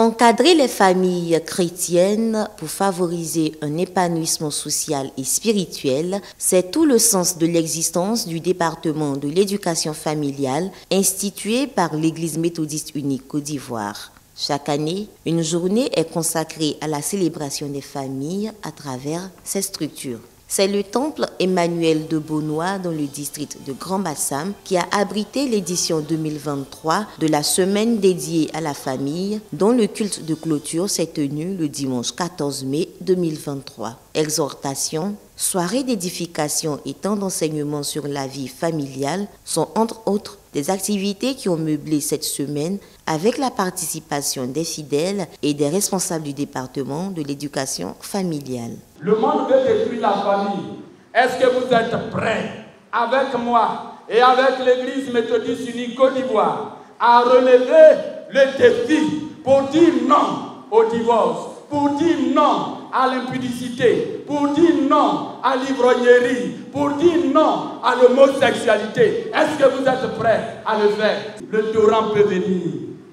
Encadrer les familles chrétiennes pour favoriser un épanouissement social et spirituel, c'est tout le sens de l'existence du département de l'éducation familiale institué par l'Église méthodiste unique Côte d'Ivoire. Chaque année, une journée est consacrée à la célébration des familles à travers ces structures. C'est le temple Emmanuel de Beaunois dans le district de Grand Bassam qui a abrité l'édition 2023 de la semaine dédiée à la famille dont le culte de clôture s'est tenu le dimanche 14 mai 2023. Exhortation, soirée d'édification et temps d'enseignement sur la vie familiale sont entre autres des activités qui ont meublé cette semaine avec la participation des fidèles et des responsables du département de l'éducation familiale. Le monde veut détruire la famille. Est-ce que vous êtes prêts, avec moi et avec l'Église méthodiste unique Côte d'Ivoire, à relever le défi pour dire non au divorce, pour dire non à l'impudicité, pour dire non à l'ivrognerie, pour dire non à l'homosexualité? Est-ce que vous êtes prêts à le faire? Le torrent peut venir.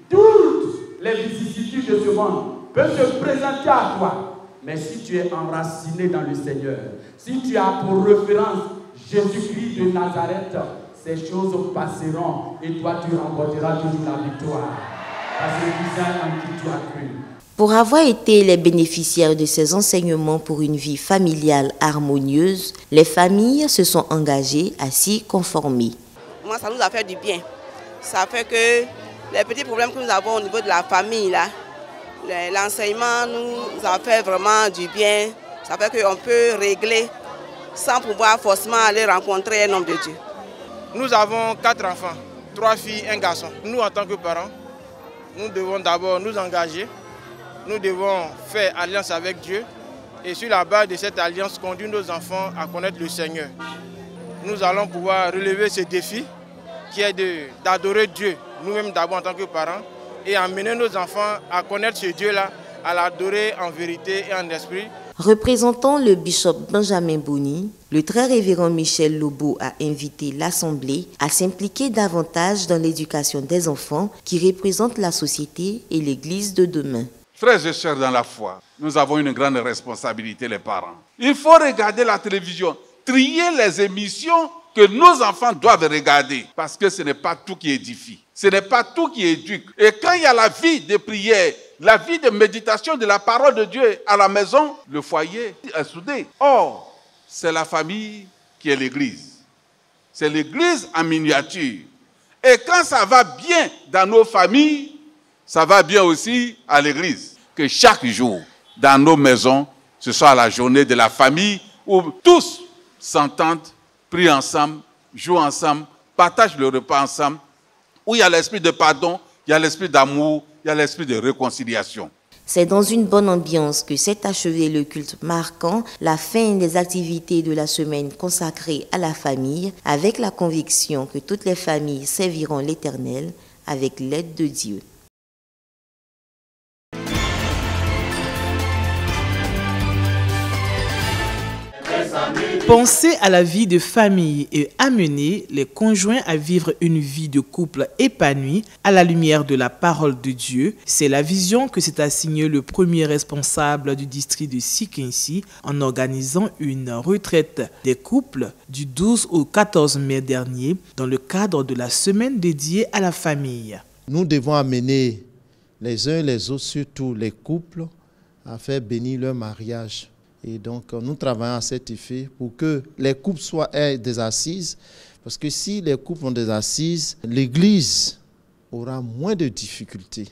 Toutes les vicissitudes de ce monde peuvent se présenter à toi. Mais si tu es enraciné dans le Seigneur, si tu as pour référence Jésus-Christ de Nazareth, ces choses passeront et toi tu remporteras toujours la victoire. Parce que tu sais en qui tu as cru. Pour avoir été les bénéficiaires de ces enseignements pour une vie familiale harmonieuse, les familles se sont engagées à s'y conformer. Moi, ça nous a fait du bien. Ça fait que les petits problèmes que nous avons au niveau de la famille, là, l'enseignement nous a fait vraiment du bien. Ça fait qu'on peut régler sans pouvoir forcément aller rencontrer un homme de Dieu. Nous avons 4 enfants, 3 filles, 1 garçon. Nous, en tant que parents, nous devons d'abord nous engager. Nous devons faire alliance avec Dieu. Et sur la base de cette alliance, conduire nos enfants à connaître le Seigneur. Nous allons pouvoir relever ce défi qui est d'adorer Dieu, nous-mêmes d'abord en tant que parents, et amener nos enfants à connaître ce Dieu-là, à l'adorer en vérité et en esprit. Représentant le bishop Benjamin Boni, le très révérend Michel Lobo a invité l'Assemblée à s'impliquer davantage dans l'éducation des enfants qui représentent la société et l'Église de demain. Frères et sœurs dans la foi, nous avons une grande responsabilité, les parents. Il faut regarder la télévision, trier les émissions que nos enfants doivent regarder, parce que ce n'est pas tout qui édifie, ce n'est pas tout qui éduque. Et quand il y a la vie de prière, la vie de méditation de la parole de Dieu à la maison, le foyer est soudé. Or, c'est la famille qui est l'église. C'est l'église en miniature. Et quand ça va bien dans nos familles, ça va bien aussi à l'église. Que chaque jour, dans nos maisons, ce soit la journée de la famille où tous s'entendent, prient ensemble, jouent ensemble, partagent le repas ensemble, où il y a l'esprit de pardon, il y a l'esprit d'amour, il y a l'esprit de réconciliation. C'est dans une bonne ambiance que s'est achevé le culte marquant la fin des activités de la semaine consacrée à la famille, avec la conviction que toutes les familles serviront l'Éternel avec l'aide de Dieu. Penser à la vie de famille et amener les conjoints à vivre une vie de couple épanouie à la lumière de la parole de Dieu, c'est la vision que s'est assignée le premier responsable du district de Sikinsi en organisant une retraite des couples du 12 au 14 mai dernier dans le cadre de la semaine dédiée à la famille. Nous devons amener les uns et les autres, surtout les couples, à faire bénir leur mariage. Et donc, nous travaillons à cet effet pour que les couples aient des assises. Parce que si les couples ont des assises, l'Église aura moins de difficultés.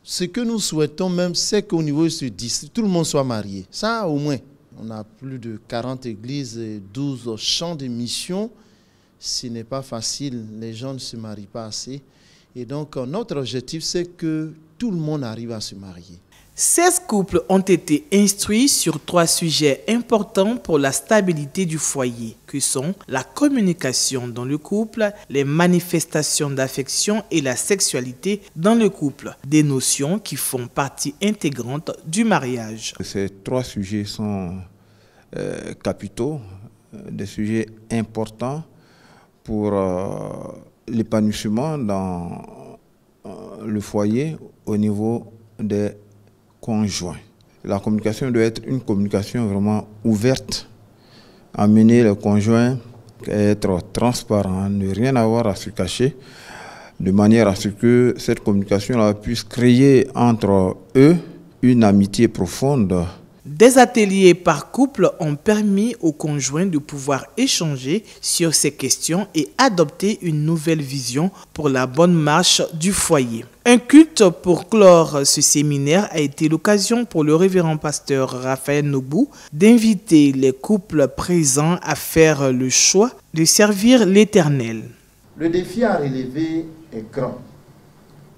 Ce que nous souhaitons même, c'est qu'au niveau de ce district, tout le monde soit marié. Ça, au moins. On a plus de 40 églises et 12 champs de mission. Ce n'est pas facile, les gens ne se marient pas assez. Et donc, notre objectif, c'est que tout le monde arrive à se marier. 16 couples ont été instruits sur 3 sujets importants pour la stabilité du foyer, que sont la communication dans le couple, les manifestations d'affection et la sexualité dans le couple, des notions qui font partie intégrante du mariage. Ces 3 sujets sont capitaux, des sujets importants pour l'épanouissement dans le foyer au niveau des conjoint. La communication doit être une communication vraiment ouverte, amener le conjoint à être transparent, ne rien avoir à se cacher, de manière à ce que cette communication-là puisse créer entre eux une amitié profonde. Des ateliers par couple ont permis aux conjoints de pouvoir échanger sur ces questions et adopter une nouvelle vision pour la bonne marche du foyer. Un culte pour clore ce séminaire a été l'occasion pour le révérend pasteur Raphaël Nobou d'inviter les couples présents à faire le choix de servir l'Éternel. Le défi à relever est grand.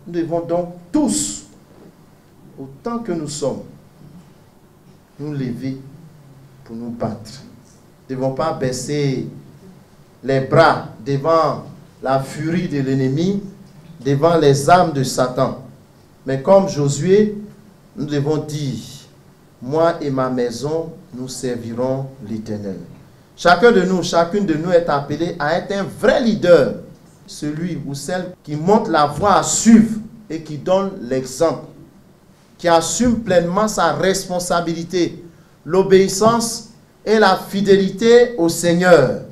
Nous devons donc tous, autant que nous sommes, nous lever pour nous battre. Nous ne devons pas baisser les bras devant la furie de l'ennemi, devant les armes de Satan. Mais comme Josué, nous devons dire, moi et ma maison, nous servirons l'Éternel. Chacun de nous, chacune de nous est appelé à être un vrai leader, celui ou celle qui montre la voie à suivre et qui donne l'exemple, qui assume pleinement sa responsabilité, l'obéissance et la fidélité au Seigneur.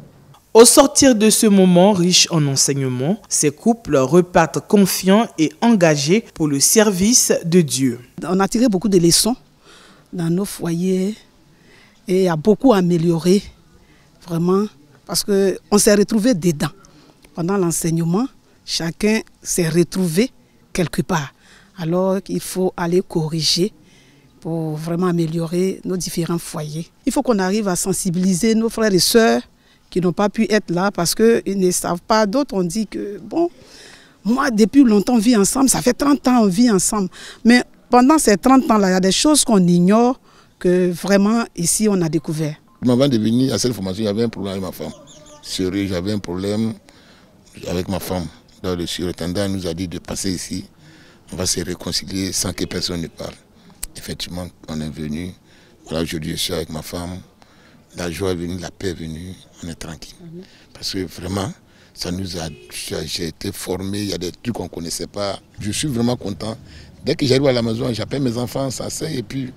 Au sortir de ce moment riche en enseignements, ces couples repartent confiants et engagés pour le service de Dieu. On a tiré beaucoup de leçons dans nos foyers et il y a beaucoup amélioré, vraiment, parce qu'on s'est retrouvés dedans. Pendant l'enseignement, chacun s'est retrouvé quelque part. Alors qu'il faut aller corriger pour vraiment améliorer nos différents foyers. Il faut qu'on arrive à sensibiliser nos frères et sœurs qui n'ont pas pu être là parce qu'ils ne savent pas. D'autres ont dit que, bon, moi, depuis longtemps, on vit ensemble. Ça fait 30 ans, on vit ensemble. Mais pendant ces 30 ans-là, il y a des choses qu'on ignore que vraiment, ici, on a découvert. Avant de venir à cette formation, il y avait un problème avec ma femme. Sérieux, j'avais un problème avec ma femme. Donc, le surintendant nous a dit de passer ici. On va se réconcilier sans que personne ne parle. Effectivement, on est venu. Voilà, aujourd'hui, je suis avec ma femme. La joie est venue, la paix est venue. On est tranquille. Parce que vraiment, ça nous a... J'ai été formé, il y a des trucs qu'on ne connaissait pas. Je suis vraiment content. Dès que j'arrive à la maison, j'appelle mes enfants, ça s'assied et puis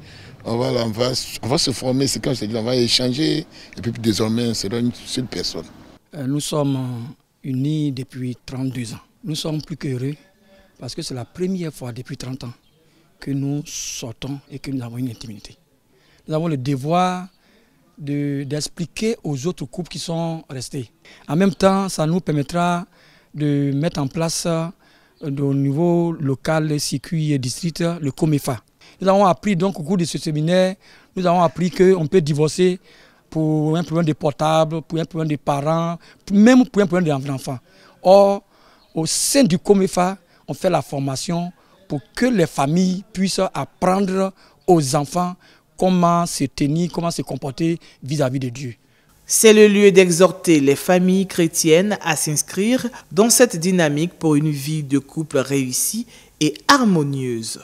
on va se former. C'est quand je te dis, on va échanger. Et puis désormais, on sera une seule personne. Nous sommes unis depuis 32 ans. Nous sommes plus qu'heureux. Parce que c'est la première fois depuis 30 ans que nous sortons et que nous avons une intimité. Nous avons le devoir d'expliquer aux autres couples qui sont restés. En même temps, ça nous permettra de mettre en place au niveau local, circuit et district, le COMEFA. Nous avons appris donc au cours de ce séminaire, nous avons appris qu'on peut divorcer pour un problème de portable, pour un problème de parents, même pour un problème d'enfants. Or, au sein du COMEFA, on fait la formation pour que les familles puissent apprendre aux enfants comment se tenir, comment se comporter vis-à-vis de Dieu. C'est le lieu d'exhorter les familles chrétiennes à s'inscrire dans cette dynamique pour une vie de couple réussie et harmonieuse.